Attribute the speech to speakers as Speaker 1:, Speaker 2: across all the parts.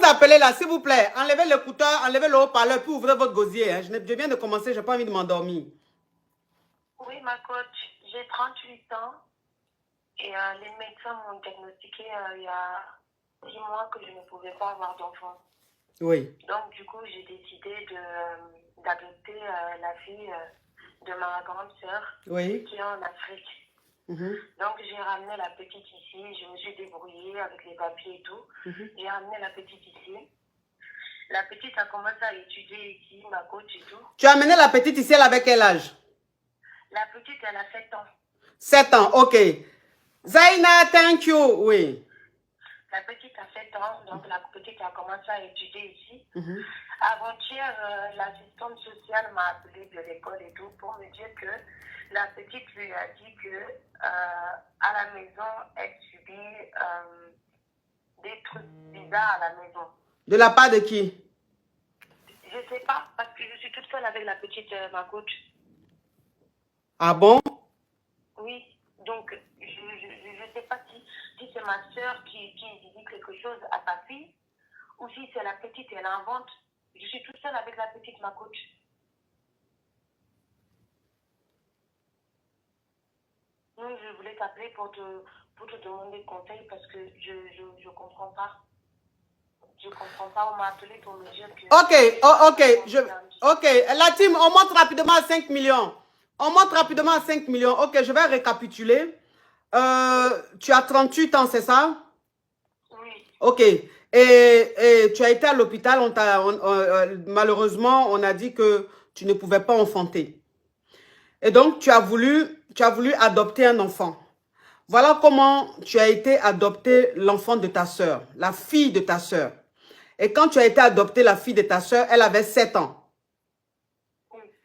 Speaker 1: d'appeler là, s'il vous plaît. Enlevez l'écouteur, enlevez le haut-parleur, puis ouvrez votre gosier. Hein. Je viens de commencer, je n'ai pas envie de m'endormir.
Speaker 2: Oui, ma coach, j'ai 38 ans et les médecins m'ont diagnostiqué il y a 10 mois que je ne pouvais pas avoir d'enfant.
Speaker 1: Oui.
Speaker 2: Donc, du coup, j'ai décidé d'adopter la fille de ma grande sœur qui est en Afrique. Donc, j'ai ramené la petite ici. Je me suis débrouillée avec les papiers et tout. J'ai ramené la petite ici. La petite a commencé à étudier ici, ma coach et tout.
Speaker 1: Tu as amené la petite ici, elle avait quel âge?
Speaker 2: La petite, elle a 7 ans.
Speaker 1: 7 ans, ok. Zaina, thank you. Oui.
Speaker 2: La petite a 7 ans, donc la petite a commencé à étudier ici. Avant-hier, l'assistante sociale m'a appelé de l'école et tout pour me dire que la petite lui a dit que à la maison, elle subit des trucs bizarres à la maison.
Speaker 1: De la part de qui?
Speaker 2: Je ne sais pas, parce que je suis toute seule avec la petite, ma coach.
Speaker 1: Ah bon?
Speaker 2: Oui, donc je ne sais pas si c'est ma soeur qui dit quelque chose à sa fille, ou si c'est la petite, elle invente. Je suis toute seule avec la petite, ma coach. Donc, je voulais t'appeler pour te demander conseil parce que je comprends pas. Je comprends pas, on m'a appelé pour me dire que...
Speaker 1: Ok, la team, on monte rapidement à 5 millions. On monte rapidement à 5 millions. Ok, je vais récapituler. Tu as 38 ans, c'est ça?
Speaker 2: Oui.
Speaker 1: Ok. Et tu as été à l'hôpital, malheureusement, on a dit que tu ne pouvais pas enfanter. Et donc, tu as voulu adopter un enfant. Voilà comment tu as été adopter l'enfant de ta soeur, la fille de ta soeur. Et quand tu as été adopter la fille de ta soeur, elle avait 7 ans.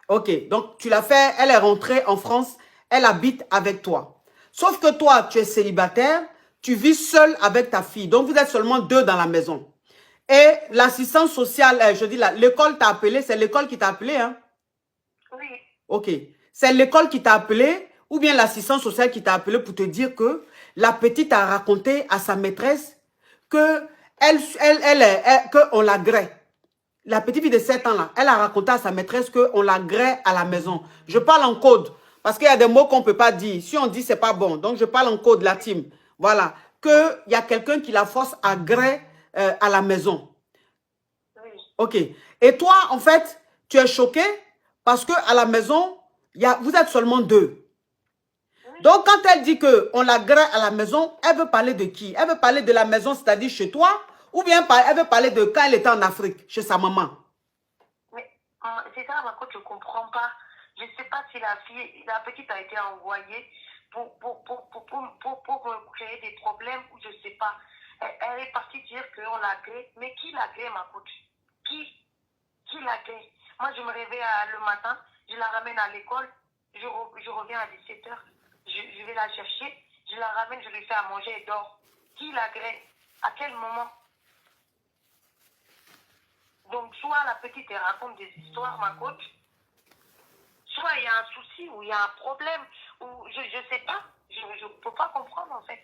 Speaker 1: Ok, donc tu l'as fait, elle est rentrée en France, elle habite avec toi. Sauf que toi, tu es célibataire, tu vis seule avec ta fille. Donc, vous êtes seulement deux dans la maison. Et l'assistance sociale, je dis là, l'école t'a appelé, c'est l'école qui t'a appelé, hein?
Speaker 2: Oui.
Speaker 1: Ok. C'est l'école qui t'a appelé ou bien l'assistance sociale qui t'a appelé pour te dire que la petite a raconté à sa maîtresse que qu'on la grée. La petite fille de 7 ans là, elle a raconté à sa maîtresse qu'on la grée à la maison. Je parle en code parce qu'il y a des mots qu'on ne peut pas dire. Si on dit, c'est pas bon. Donc, je parle en code, la team. Voilà. Qu'il y a quelqu'un qui la force à grée à la maison.
Speaker 2: Oui.
Speaker 1: Ok. Et toi, en fait, tu es choqué parce qu'à la maison, vous êtes seulement deux. Oui. Donc, quand elle dit qu'on la grée à la maison, elle veut parler de qui? Elle veut parler de la maison, c'est-à-dire chez toi, ou bien elle veut parler de quand elle était en Afrique, chez sa maman?
Speaker 2: Mais c'est ça, ma coach, je ne comprends pas. Je ne sais pas si la petite a été envoyée pour me créer des problèmes ou je ne sais pas. Elle est partie dire qu'on la grée. Mais qui la grée, ma coach? Qui la grée? Moi, je me réveille le matin, je la ramène à l'école, je reviens à 17 h, je vais la chercher, je la ramène, je lui fais à manger et dors. Qui la grée? À quel moment? Donc, soit la petite elle raconte des histoires, ma coach, soit il y a un souci ou il y a un problème, ou je ne sais pas, je ne peux pas comprendre en fait.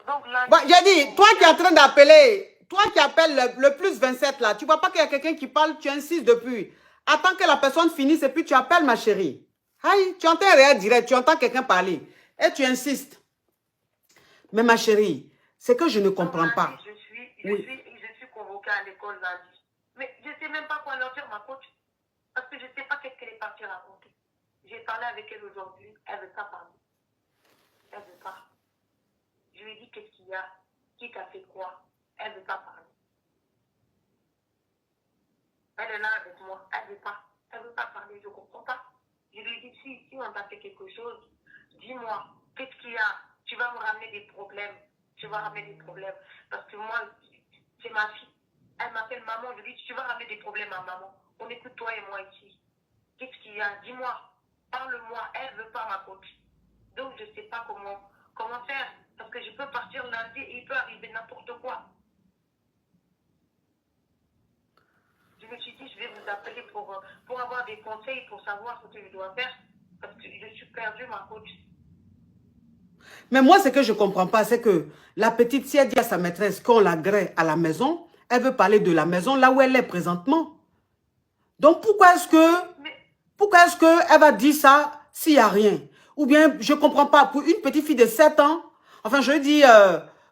Speaker 2: Donc,
Speaker 1: j'ai dit, toi qui es en train d'appeler, toi qui appelles le plus 27 là, tu ne vois pas qu'il y a quelqu'un qui parle, tu insistes depuis. Attends que la personne finisse et puis tu appelles ma chérie. Aïe, tu entends rien direct, tu entends quelqu'un parler et tu insistes. Mais ma chérie, c'est que je ne comprends pas.
Speaker 2: Je suis convoquée à l'école lundi. Mais je ne sais même pas quoi leur dire, ma coach. Parce que je ne sais pas qu'est-ce qu'elle est partie raconter. J'ai parlé avec elle aujourd'hui, elle ne veut pas parler. Elle ne veut pas. Je lui ai dit qu'est-ce qu'il y a, qui t'a fait quoi. Elle ne veut pas parler. Elle est là avec moi, elle ne veut pas. Elle ne veut pas parler, je ne comprends pas. Je lui ai dit, si on t'a fait quelque chose, dis-moi, qu'est-ce qu'il y a? Tu vas me ramener des problèmes. Tu vas ramener des problèmes. Parce que moi, c'est ma fille. Elle m'appelle maman. Je lui dis, tu vas ramener des problèmes à maman. On écoute toi et moi ici. Qu'est-ce qu'il y a? Dis-moi. Parle-moi. Elle ne veut pas ma coach. Donc, je ne sais pas comment faire. Parce que je peux partir lundi et il peut arriver n'importe quoi. Je me suis dit, je vais vous appeler pour avoir des conseils, pour savoir ce que je dois faire. Parce que je suis perdue, ma coach.
Speaker 1: Mais moi, ce que je ne comprends pas, c'est que la petite, si elle dit à sa maîtresse qu'on l'agrée à la maison, elle veut parler de la maison là où elle est présentement. Donc, pourquoi est-ce qu'elle va dire ça s'il n'y a rien? Ou bien, je ne comprends pas, pour une petite fille de 7 ans, enfin, je dis,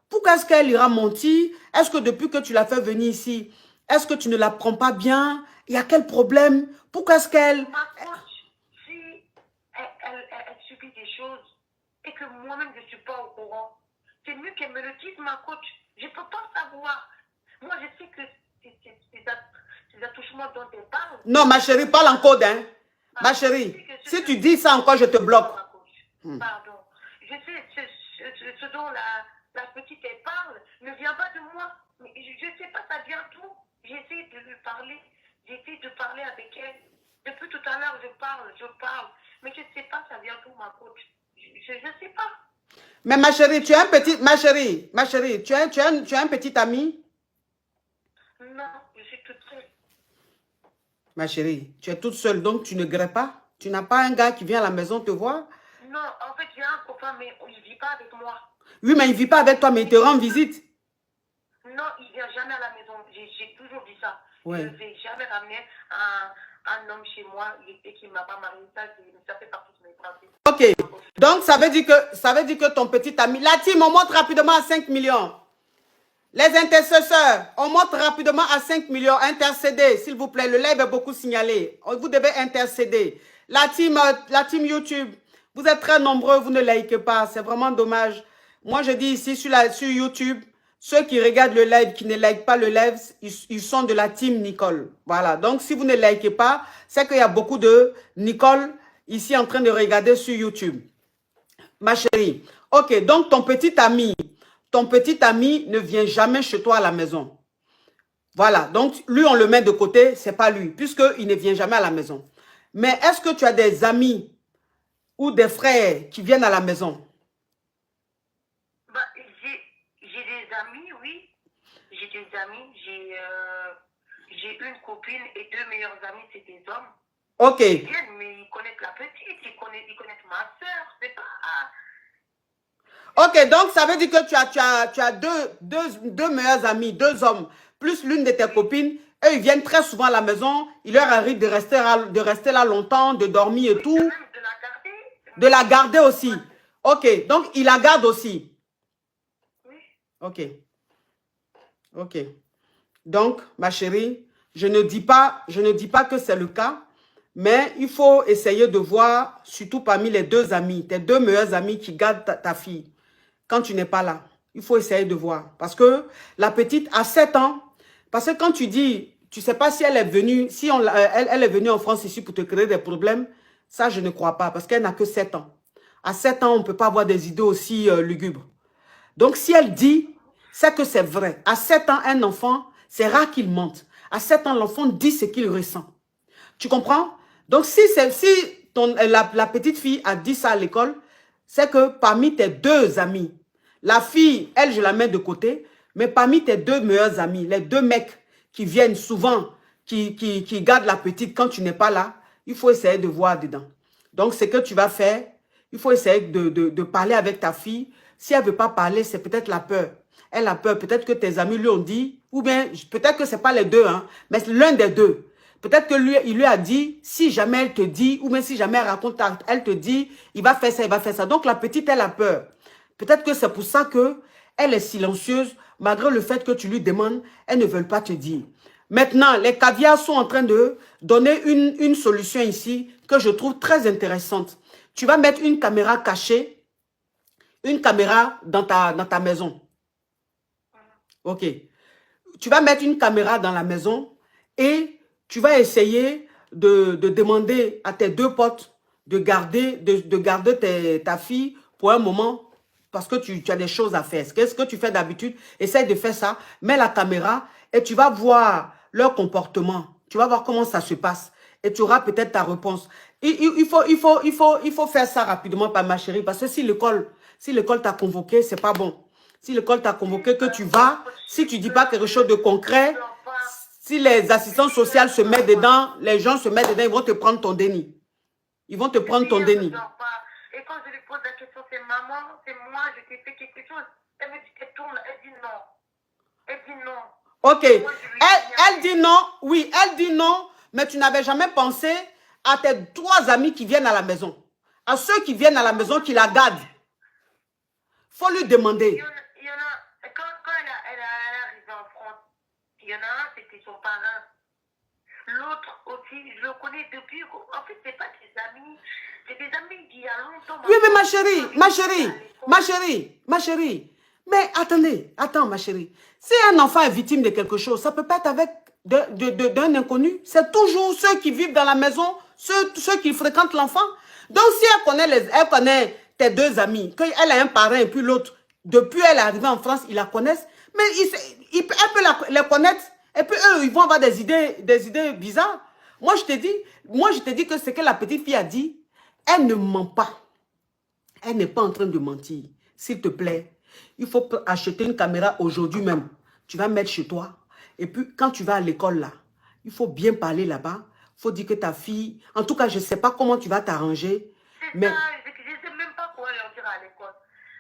Speaker 1: pourquoi est-ce qu'elle ira mentir? Est-ce que depuis que tu l'as fait venir ici, est-ce que tu ne la prends pas bien? Il y a quel problème? Pourquoi est-ce qu'elle...
Speaker 2: Ma coach, si elle subit des choses et que moi-même je ne suis pas au courant, c'est mieux qu'elle me le dise, ma coach. Je ne peux pas savoir. Moi, je sais que ces attouchements dont elle parle...
Speaker 1: Non, ma chérie, parle en code, hein. Ma chérie, si tu dis ça encore, je te bloque.
Speaker 2: Pardon. Je sais, ce dont la petite elle parle ne vient pas de moi. Mais je ne sais pas, ça vient d'où. J'essaie de lui parler. J'essaie de parler avec elle. Depuis tout à l'heure, je parle. Mais je ne sais pas, ça vient d'où, ma coach. Je ne sais pas.
Speaker 1: Mais ma chérie, tu as un petit... Ma chérie, tu as un petit ami?
Speaker 2: Non, je suis toute seule.
Speaker 1: Ma chérie, tu es toute seule, donc tu ne grées pas? Tu n'as pas un gars qui vient à la maison te voir?
Speaker 2: Non, en fait, j'ai un copain, mais il ne vit pas avec moi.
Speaker 1: Oui, mais il ne vit pas avec toi, mais il te rend visite.
Speaker 2: Non, il ne vient jamais à la maison. J'ai toujours dit ça.
Speaker 1: Ouais.
Speaker 2: Je ne vais jamais ramener un homme chez moi et qui ne m'a pas marié. Ça fait partie de mes principes.
Speaker 1: Ok. Donc, ça veut dire que ton petit ami... La team, on monte rapidement à 5 millions. Les intercesseurs, on monte rapidement à 5 millions. Intercédez, s'il vous plaît. Le live est beaucoup signalé. Vous devez intercéder. La team YouTube, vous êtes très nombreux, vous ne likez pas. C'est vraiment dommage. Moi, je dis ici sur YouTube, ceux qui regardent le live, qui ne likent pas le live, ils sont de la team Nicole. Voilà. Donc, si vous ne likez pas, c'est qu'il y a beaucoup de Nicole ici en train de regarder sur YouTube. Ma chérie. Ok, donc ton petit ami ne vient jamais chez toi à la maison. Voilà, donc lui, on le met de côté, c'est pas lui, puisqu'il ne vient jamais à la maison. Mais est-ce que tu as des amis ou des frères qui viennent à la maison?
Speaker 2: Bah, j'ai des amis, oui. J'ai des amis, j'ai une copine et 2 meilleurs amis, c'est des hommes.
Speaker 1: Ok.
Speaker 2: Ils viennent, mais ils connaissent la petite, ils connaissent ma soeur, c'est pas...
Speaker 1: Ok, donc ça veut dire que tu as deux meilleurs amis, 2 hommes, plus l'une de tes copines. Eux, ils viennent très souvent à la maison. Il leur arrive de rester là longtemps, de dormir et tout.
Speaker 2: Même de la garder.
Speaker 1: De la garder aussi. Ok, donc il la garde aussi.
Speaker 2: Oui.
Speaker 1: Ok. Ok. Donc, ma chérie, je ne dis pas que c'est le cas, mais il faut essayer de voir, surtout parmi les 2 amis, tes 2 meilleurs amis qui gardent ta fille. Quand tu n'es pas là, il faut essayer de voir. Parce que la petite a 7 ans. Parce que quand tu dis, tu ne sais pas si elle est venue, si elle est venue en France ici pour te créer des problèmes, ça je ne crois pas. Parce qu'elle n'a que 7 ans. À 7 ans, on ne peut pas avoir des idées aussi lugubres. Donc si elle dit, c'est que c'est vrai. À 7 ans, un enfant, c'est rare qu'il mente. À 7 ans, l'enfant dit ce qu'il ressent. Tu comprends? Donc si la petite fille a dit ça à l'école, c'est que parmi tes 2 amis, la fille, elle, je la mets de côté, mais parmi tes 2 meilleurs amis, les 2 mecs qui viennent souvent, qui gardent la petite quand tu n'es pas là, il faut essayer de voir dedans. Donc, ce que tu vas faire, il faut essayer de parler avec ta fille. Si elle ne veut pas parler, c'est peut-être la peur. Elle a peur, peut-être que tes amis lui ont dit, ou bien peut-être que ce n'est pas les 2, hein, mais l'un des 2. Peut-être que il lui a dit, si jamais elle te dit, ou même si jamais elle raconte, elle te dit, il va faire ça, il va faire ça. Donc la petite, elle a peur. Peut-être que c'est pour ça qu'elle est silencieuse, malgré le fait que tu lui demandes, elle ne veut pas te dire. Maintenant, les caviars sont en train de donner une solution ici que je trouve très intéressante. Tu vas mettre une caméra cachée, une caméra dans ta maison. Ok. Tu vas mettre une caméra dans la maison et tu vas essayer de demander à tes 2 potes de garder ta fille pour un moment parce que tu as des choses à faire. Qu'est-ce que tu fais d'habitude? Essaye de faire ça. Mets la caméra et tu vas voir leur comportement. Tu vas voir comment ça se passe et tu auras peut-être ta réponse. Il faut faire ça rapidement, ma chérie, parce que si l'école t'a convoqué, c'est pas bon. Si l'école t'a convoqué, que tu vas, si tu ne dis pas quelque chose de concret, si les assistants sociaux se mettent dedans, les gens se mettent dedans, ils vont te prendre ton déni. Ils vont te prendre ton déni.
Speaker 2: Et quand je lui pose la question, c'est maman, c'est moi, je t'ai fait quelque chose. Elle me dit, elle tourne, elle dit non. Elle dit non.
Speaker 1: Ok.
Speaker 2: Moi, je lui dis,
Speaker 1: Elle dit non, oui, elle dit non, mais tu n'avais jamais pensé à tes 3 amis qui viennent à la maison. À ceux qui viennent à la maison, qui la gardent. Faut lui demander.
Speaker 2: il y en a, quand elle est arrivée en France, il y en a un, c'était son parrain. L'autre aussi, je le connais depuis. En fait, c'est pas des amis. C'est des amis d'il y a longtemps.
Speaker 1: Oui, mais ma chérie. Mais attends, ma chérie. Si un enfant est victime de quelque chose, ça peut pas être avec d'un inconnu. C'est toujours ceux qui vivent dans la maison, ceux qui fréquentent l'enfant. Donc, si elle connaît tes 2 amis, qu'elle a un parrain et puis l'autre, depuis elle est arrivée en France, ils la connaissent, mais elle peut les connaître. Et puis eux, ils vont avoir des idées bizarres. Moi, je te dis que ce que la petite fille a dit, elle ne ment pas. Elle n'est pas en train de mentir. S'il te plaît, il faut acheter une caméra aujourd'hui même. Tu vas mettre chez toi. Et puis, quand tu vas à l'école là, il faut bien parler là-bas. Il faut dire que ta fille... En tout cas, je ne sais pas comment tu vas t'arranger. Mais...
Speaker 2: ça, je ne sais même pas quoi leur dire à l'école.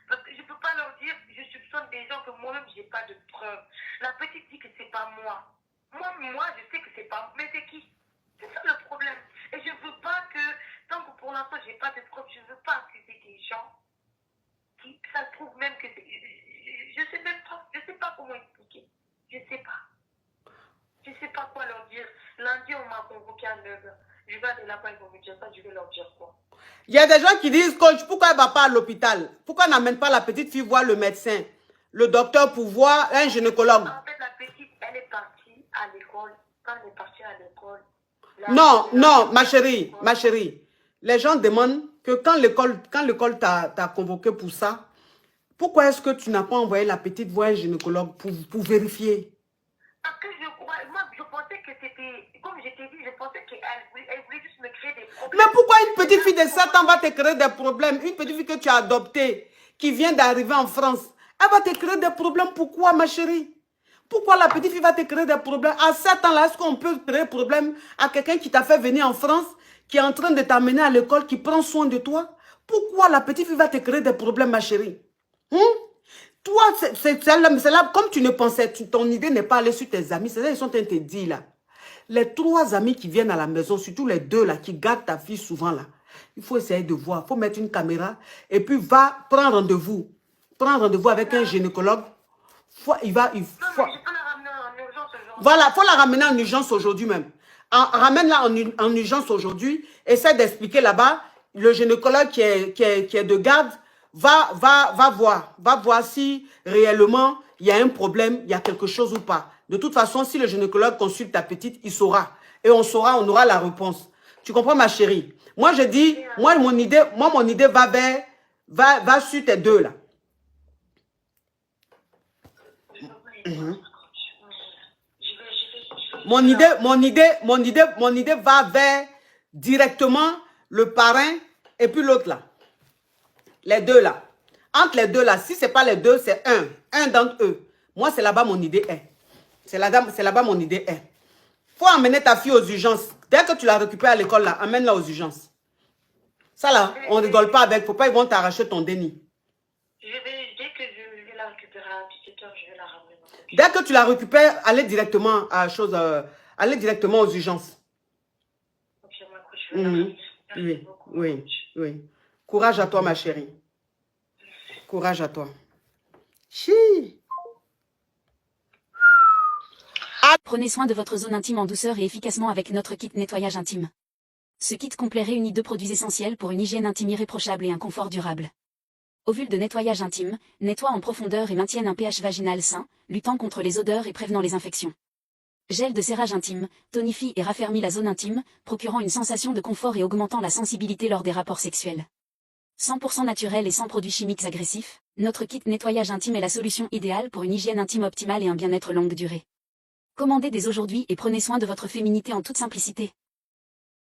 Speaker 2: Parce que je ne peux pas leur dire, je soupçonne des gens que moi-même, je n'ai pas de preuves. La petite dit que ce n'est pas moi. Moi, je sais que ce n'est pas moi. Mais c'est qui? C'est ça le problème. Et je ne veux pas que, tant que pour l'instant, je n'ai pas de preuves, je ne veux pas accuser des gens qui, ça se trouve même que c'est... Je ne sais même pas. Je ne sais pas comment expliquer. Je ne sais pas. Je ne sais pas quoi leur dire. Lundi, on m'a convoqué à 9h. Je vais aller là-bas, ils vont me dire ça, je vais leur dire quoi.
Speaker 1: Il y a des gens qui disent, coach, pourquoi elle ne va pas à l'hôpital? Pourquoi elle n'amène pas la petite fille voir le médecin, le docteur pour voir un gynécologue?
Speaker 2: En fait, la petite, elle est partie à l'école. Quand elle est partie à l'école...
Speaker 1: Non, ma chérie. Les gens demandent que quand l'école t'a convoqué pour ça, pourquoi est-ce que tu n'as pas envoyé la petite voir un gynécologue pour vérifier?
Speaker 2: Parce que moi, je pensais que c'était, comme je t'ai dit, je pensais qu'elle voulait juste me créer des problèmes.
Speaker 1: Mais pourquoi une petite fille de 7 ans va te créer des problèmes? Une petite fille que tu as adoptée, qui vient d'arriver en France, elle va te créer des problèmes. Pourquoi, ma chérie? Pourquoi la petite fille va te créer des problèmes? À 7 ans, là, est-ce qu'on peut créer des problèmes à quelqu'un qui t'a fait venir en France, qui est en train de t'amener à l'école, qui prend soin de toi? Pourquoi la petite fille va te créer des problèmes, ma chérie? Toi, c'est là, comme tu ne pensais, ton idée n'est pas allée sur tes amis, c'est ça qu'ils sont en train de te dire là. Les 3 amis qui viennent à la maison, surtout les 2 là, qui gardent ta fille souvent là, il faut essayer de voir, il faut mettre une caméra et puis va prendre rendez-vous. Prends rendez-vous avec un gynécologue.
Speaker 2: Non, mais je peux la ramener en urgence aujourd'hui.
Speaker 1: Voilà, il faut la ramener en urgence aujourd'hui même. Ramène-la en urgence aujourd'hui. Essaie d'expliquer là-bas. Le gynécologue qui est de garde va voir si réellement il y a un problème, il y a quelque chose ou pas. De toute façon, si le gynécologue consulte ta petite, il saura. Et on aura la réponse. Tu comprends, ma chérie? Moi, je dis, mon idée va sur tes 2 là. Mon idée va vers directement le parrain et puis l'autre là. Les 2 là. Entre les 2 là, si ce n'est pas les 2, c'est un d'entre eux. Moi, c'est là-bas mon idée est. C'est là-bas mon idée est. Faut emmener ta fille aux urgences. Dès que tu la récupères à l'école là, amène-la aux urgences. Ça là, on ne rigole pas avec. Faut pas, ils vont t'arracher ton déni.
Speaker 2: Dès que je vais la récupérer à 17h, je vais la ramener.
Speaker 1: Dès que tu la récupères, allez directement aux urgences.
Speaker 2: Ok, ma coach, je vais la ramener. Merci beaucoup,
Speaker 1: Oui. Courage à toi, ma chérie. Courage à toi. Chi.
Speaker 3: Prenez soin de votre zone intime en douceur et efficacement avec notre kit nettoyage intime. Ce kit complet réunit 2 produits essentiels pour une hygiène intime irréprochable et un confort durable. Ovules de nettoyage intime, nettoient en profondeur et maintiennent un pH vaginal sain, luttant contre les odeurs et prévenant les infections. Gel de serrage intime, tonifie et raffermit la zone intime, procurant une sensation de confort et augmentant la sensibilité lors des rapports sexuels. 100% naturel et sans produits chimiques agressifs, notre kit nettoyage intime est la solution idéale pour une hygiène intime optimale et un bien-être longue durée. Commandez dès aujourd'hui et prenez soin de votre féminité en toute simplicité.